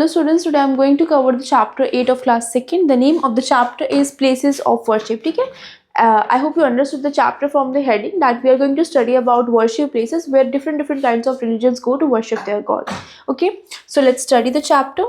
students, today I'm going to cover the chapter 8 of class 2nd. The name of the chapter is Places of Worship. ठीक है, I hope you understood the chapter from the heading that we are going to study about worship places where different kinds of religions go to worship their God. Okay, so let's study the chapter.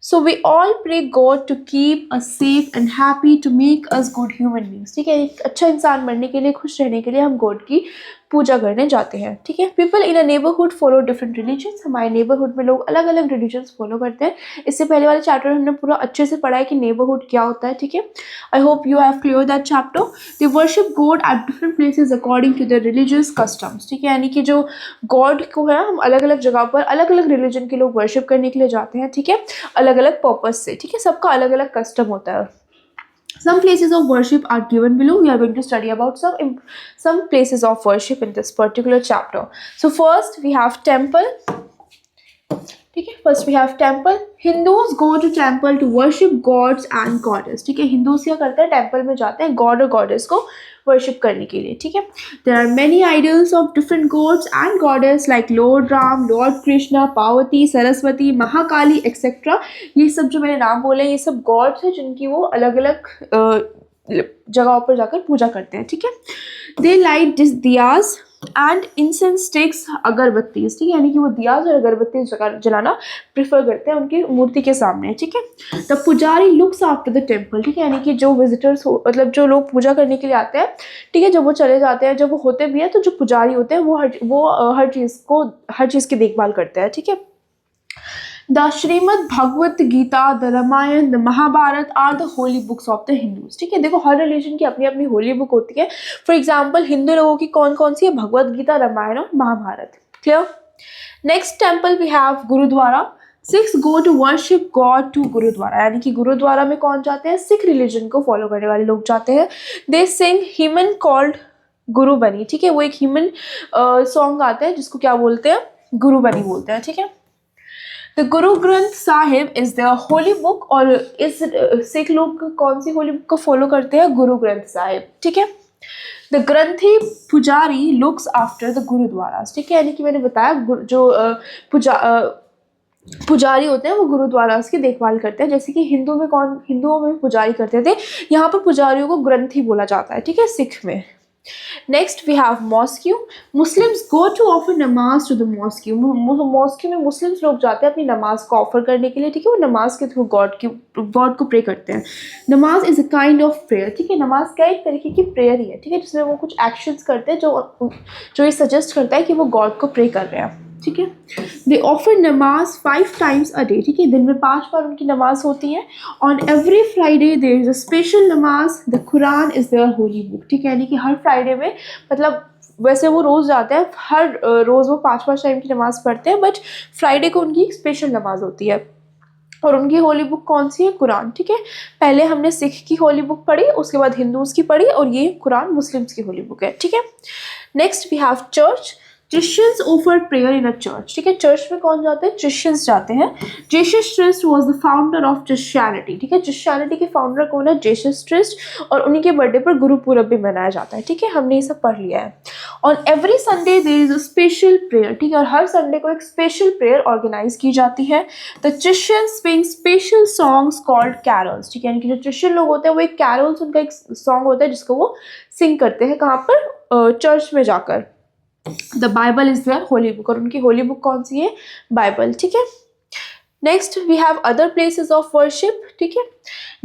So we all pray God to keep us safe and happy, to make us good human beings. ठीक है, एक अच्छा इंसान बनने के लिए, खुश रहने के लिए हम गॉड की पूजा करने जाते हैं. ठीक है, people in a neighbourhood follow different religions. हमारे नेबरहुड में लोग अलग अलग रिलीजन्स फॉलो करते हैं. इससे पहले वाले चैप्टर में हमने पूरा अच्छे से पढ़ा है कि नेबरहुड क्या होता है. ठीक है, I hope you have clear that chapter. They worship God at different places according to the religious customs. ठीक है, यानी कि जो गॉड को है हम अलग अलग जगह पर अलग अलग रिलीजन के लोग वर्शिप करने के लिए जाते हैं. ठीक है, अलग अलग पर्पज से. ठीक है, सबका अलग अलग कस्टम होता है. Some places of worship are given below. We are going to study about some places of worship in this particular chapter. So first we have temple. ठीक है, first we have temple. Hindus go to temple to worship gods and goddess. ठीक है, Hindus क्या करते हैं, temple में जाते हैं गॉड और गॉडेस को वर्शिप करने के लिए. ठीक है, there are many idols of different gods and goddess like Lord Ram, Lord Krishna, Parvati, Saraswati, Mahakali etcetera. ये सब जो मैंने नाम बोले ये सब गॉड्स हैं जिनकी वो अलग अलग जगहों पर जाकर पूजा करते हैं. ठीक है, दे light Diya's and incense sticks, अगरबत्तीज. ठीक है, यानी कि वो दियाज और अगरबत्ती जलाना प्रेफर करते हैं उनकी मूर्ति के सामने. ठीक है, द पुजारी लुक्स आफ्टर द टेम्पल. ठीक है, यानी कि जो विजिटर्स मतलब जो लोग पूजा करने के लिए आते हैं, ठीक है, जब वो चले जाते हैं, जब वो होते भी हैं तो जो पुजारी होते हैं वो हर चीज़ की देखभाल करते हैं. ठीक है, the Shrimad Bhagavad Gita, the Ramayana, the Mahabharata are the holy books of the Hindus. ठीक है, देखो हर रिलीजन की अपनी अपनी होली बुक होती है. फॉर एग्जाम्पल हिंदू लोगों की कौन कौन सी है, भगवत गीता, रामायण और Mahabharata. Clear. Next temple we have gurudwara. Sikhs go to worship God to gurudwara, यानी कि गुरुद्वारा में कौन जाते हैं, सिख रिलीजन को फॉलो करने वाले लोग जाते हैं. दे सिंग हिमन कॉल्ड गुरु बनी. ठीक है, वो एक हिमन सॉन्ग आता है जिसको क्या बोलते हैं, गुरु बनी बोलते हैं. ठीक है, the Guru Granth Sahib is the Holi book. और इस सिख लोग कौन सी होली बुक को फॉलो करते हैं, गुरु ग्रंथ साहिब. ठीक है, द ग्रंथी पुजारी लुक्स आफ्टर द गुरुद्वारा. ठीक है, यानी कि मैंने बताया जो पुजारी होते हैं वो गुरुद्वारा की देखभाल करते हैं. जैसे कि हिंदुओं में पुजारी करते थे, यहाँ पर पुजारियों को ग्रंथी बोला जाता है. ठीक है, सिख में. Next we have mosque. Muslims go to offer namaz to the mosque. Mosque में मुस्लिम्स लोग जाते हैं अपनी नमाज को ऑफर करने के लिए. ठीक है, वो नमाज के थ्रू गॉड को प्रे करते हैं. नमाज is a kind of prayer. ठीक है, नमाज क्या एक तरीके की प्रेयर ही है. ठीक है, जिसमें वो कुछ एक्शंस करते हैं जो ये सजेस्ट करता है कि वो गॉड को प्रे कर रहे हैं. ठीक है, दे ऑफर नमाज 5 times a day. ठीक है, दिन में 5 बार उनकी नमाज होती है. On every Friday there is a special नमाज. The Quran is their holy book. ठीक है, यानी कि हर फ्राइडे में, मतलब वैसे वो रोज़ जाते हैं, हर रोज़ वो 5 टाइम की नमाज़ पढ़ते हैं, बट फ्राइडे को उनकी एक स्पेशल नमाज होती है. और उनकी होली बुक कौन सी है, कुरान. ठीक है, पहले हमने सिख की होली बुक पढ़ी, उसके बाद हिंदूज़ की पढ़ी, और ये कुरान मुस्लिम्स की होली बुक है. ठीक है, next we have church. Christians offer prayer in a church. ठीक है, चर्च में कौन जाते हैं, क्रिश्चियंस जाते हैं. Jesus Christ was the founder of Christianity. ठीक है, क्रिश्चियनिटी के फाउंडर कौन है, जीसस क्राइस्ट. और उन्हीं के बर्थडे पर गुरुपूरब भी मनाया जाता है. ठीक है, हमने ये सब पढ़ लिया है. On every Sunday there is a special prayer. ठीक है, और हर संडे को एक स्पेशल प्रेयर ऑर्गेनाइज की जाती है. The Christians sing special songs called carols. ठीक है, यानी कि जो क्रिश्चियन लोग होते हैं वो एक कैरल्स, उनका एक सॉन्ग होता है जिसको वो सिंग करते हैं. कहाँ पर, चर्च में जाकर. The Bible is their holy book. और उनकी होली बुक कौन सी है, बाइबल. ठीक है, next we have other places of worship. ठीक है,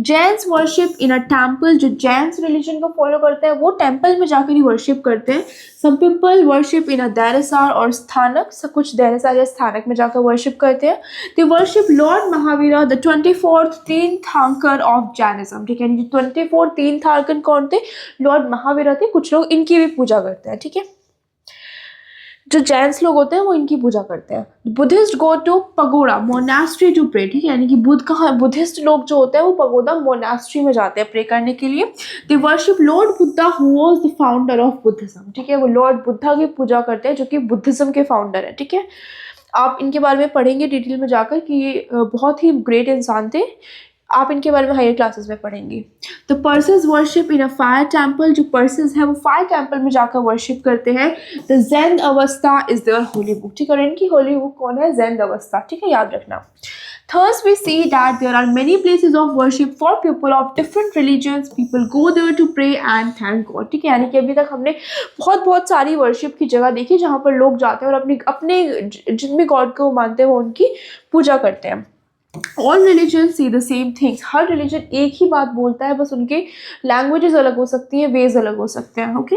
Jains worship in a temple. जो जैन्स रिलीजन को फॉलो करते हैं वो टेम्पल में जाकर ही वर्शिप करते हैं. सम पीपल वर्शिप इन अ दैरसार और स्थानक. सब कुछ दैरसार या स्थानक में जाकर वर्शिप करते हैं. They worship Lord Mahavira, the 24th तीर्थंकर ऑफ जैनिज्म. ठीक है, 24 तीर्थंकर कौन थे, लॉर्ड महावीरा थे. कुछ लोग इनकी भी पूजा करते हैं. ठीक है, जो जैन्स लोग होते हैं वो इनकी पूजा करते हैं. Buddhist go to pagoda monastery to pray. ठीक है, यानी कि बुद्धिस्ट लोग जो होते हैं वो पगोड़ा मोनास्ट्री में जाते हैं प्रे करने के लिए. They worship Lord Buddha who was the founder of Buddhism. ठीक है, वो लॉर्ड बुद्धा की पूजा करते हैं जो कि बुद्धिज्म के फाउंडर है. ठीक है, आप इनके बारे में पढ़ेंगे डिटेल में जाकर कि ये बहुत ही ग्रेट इंसान थे. आप इनके बारे में हायर क्लासेस में पढ़ेंगे. तो पर्सियंस worship in a fire temple. जो पर्सियंस है वो फायर टेम्पल में जाकर वर्शिप करते हैं. द ज़ैंद अवस्था इज देयर होली बुक. ठीक है, और इनकी होली बुक कौन है, ज़ैंद अवस्था. ठीक है, याद रखना. Thus, we see that there are many places of worship for people of different religions. People go there to pray and thank God. ठीक है, यानी कि अभी तक हमने बहुत सारी वर्शिप की जगह देखी जहाँ पर लोग जाते हैं और अपने अपने जिन भी गॉड को मानते हैं वो उनकी पूजा करते हैं. All religion see the same things. Her religion एक ही बात बोलता है, बस उनके लैंग्वेजेस अलग हो सकती हैं, वेज अलग हो सकते हैं. Okay,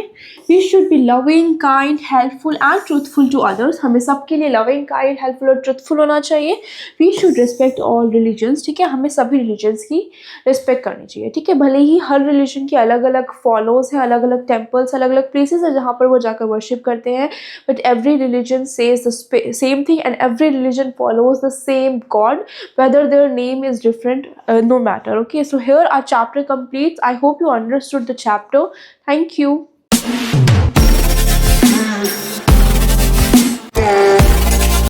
we should be loving, kind, helpful and truthful to others. हमें सबके लिए लविंग, काइंड, हेल्पफुल और ट्रूथफुल होना चाहिए. We should respect all religions. ठीक है, हमें सभी रिलीजन्स की रिस्पेक्ट करनी चाहिए. ठीक है, भले ही हर रिलीजन की अलग अलग फॉलोज हैं, अलग अलग टेम्पल्स, अलग अलग प्लेसेस है जहाँ पर वो जाकर वर्शिप करते हैं, but every religion says the same thing and every religion follows the same God, whether their name is different, no matter. Okay, so here our chapter completes. I hope you understood the chapter. Thank you.